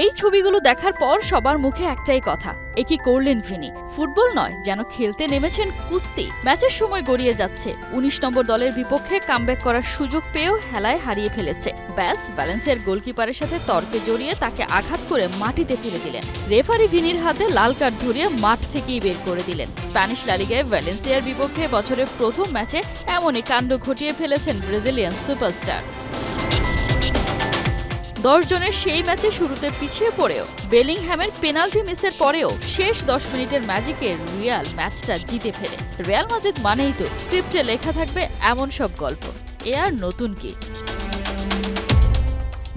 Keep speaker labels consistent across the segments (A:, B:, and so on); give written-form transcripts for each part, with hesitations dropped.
A: এই ছবিগুলো দেখার পর সবার মুখে একটাই কথা, এ কি করলেন ভিনি? ফুটবল নয়, যেন খেলতে নেমেছেন কুস্তি। ম্যাচের সময় গড়িয়ে যাচ্ছে, ১৯ নম্বর দলের বিপক্ষে কামব্যাক করার সুযোগ পেয়েও হেলায় হারিয়ে ফেলেছে। ব্যাস, ভ্যালেন্সিয়ার গোলকিপারের সাথে তর্কে জড়িয়ে তাকে আঘাত করে মাটিতে ফেলে দিলেন। রেফারি ভিনির হাতে লাল কার্ড ধরিয়ে মাঠ থেকেই বের করে দিলেন। স্প্যানিশ লা লিগায় ভ্যালেন্সিয়ার বিপক্ষে বছরের প্রথম ম্যাচে এমনই কাণ্ড ঘটিয়ে ফেলেছেন ব্রাজিলিয়ান সুপারস্টার। ১০ জনের সেই ম্যাচে শুরুতে পিছিয়ে পড়েও বেলিংহ্যামের পেনাল্টি মিসের পরেও শেষ ১০ মিনিটের ম্যাজিকে রিয়াল ম্যাচটা জিতে ফেলে। রিয়াল মাদ্রিদ মানেই তো স্ক্রিপ্টে লেখা থাকবে এমন সব গল্প। এ আর নতুন কি?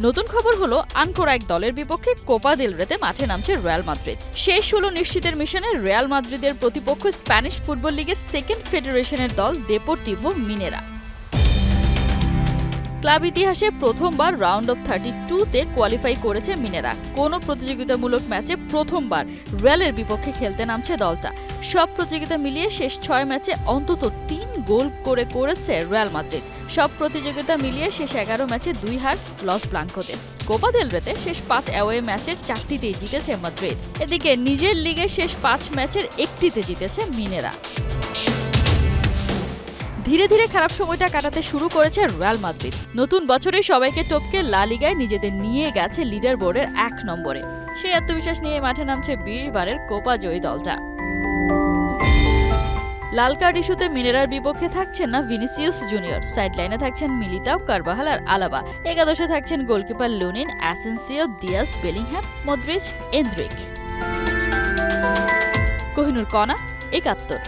A: নতুন খবর হলো, আনকোরা এক দলের বিপক্ষে কোপা দেল রেতে মাঠে নামছে রিয়াল মাদ্রিদ। শেষ ১৬ নিশ্চিতের মিশনে রিয়াল মাদ্রিদের প্রতিপক্ষ স্প্যানিশ ফুটবল লিগের সেকেন্ড ফেডারেশনের দল দেপোর্তিভো মিনেরা। ক্লাব ইতিহাসে প্রথমবার রাউন্ড অফ 32-তে কোয়ালিফাই করেছে মিনেরা। কোনো প্রতিযোগিতামূলক ম্যাচে প্রথমবার রিয়ালের বিপক্ষে খেলতে নামছে দলটা। সব প্রতিযোগিতা মিলিয়ে শেষ ৬ ম্যাচে অন্তত ৩ গোল করেছে রিয়াল মাদ্রিদ। সব প্রতিযোগিতা মিলিয়ে শেষ ১১ ম্যাচে ২ হার লস ব্লাঙ্কোদের। কোপা দেল রেতে শেষ ৫ অ্যাওয়ে ম্যাচের ৪টিতেই জিতেছে মাদ্রিদ। এদিকে নিজের লিগে শেষ ৫ ম্যাচের ১টিতে জিতেছে মিনেরা। ধীরে ধীরে খারাপ সময়টা কাটাতে শুরু করেছে রিয়াল মাদ্রিদ। নতুন বছরে সবাইকে টপকে লা লিগায় নিজেদের নিয়ে গেছে লিডার বোর্ডের ১ নম্বরে। সেই আত্মবিশ্বাস নিয়ে মাঠে নামছে ২০ বারের কোপা জয়ী দলটা। লাল কার্ড ইস্যুতে মিনেরার বিপক্ষে থাকছেন না ভিনিসিয়াস জুনিয়র, সাইডলাইনে থাকছেন মিলিতাও, কারবাহাল আর আলাবা। একাদশে থাকছেন goalkeeper Lunin, Asensio, Diaz, Bellingham, Modric, Endrick. Kohinoor Kona, ৭১।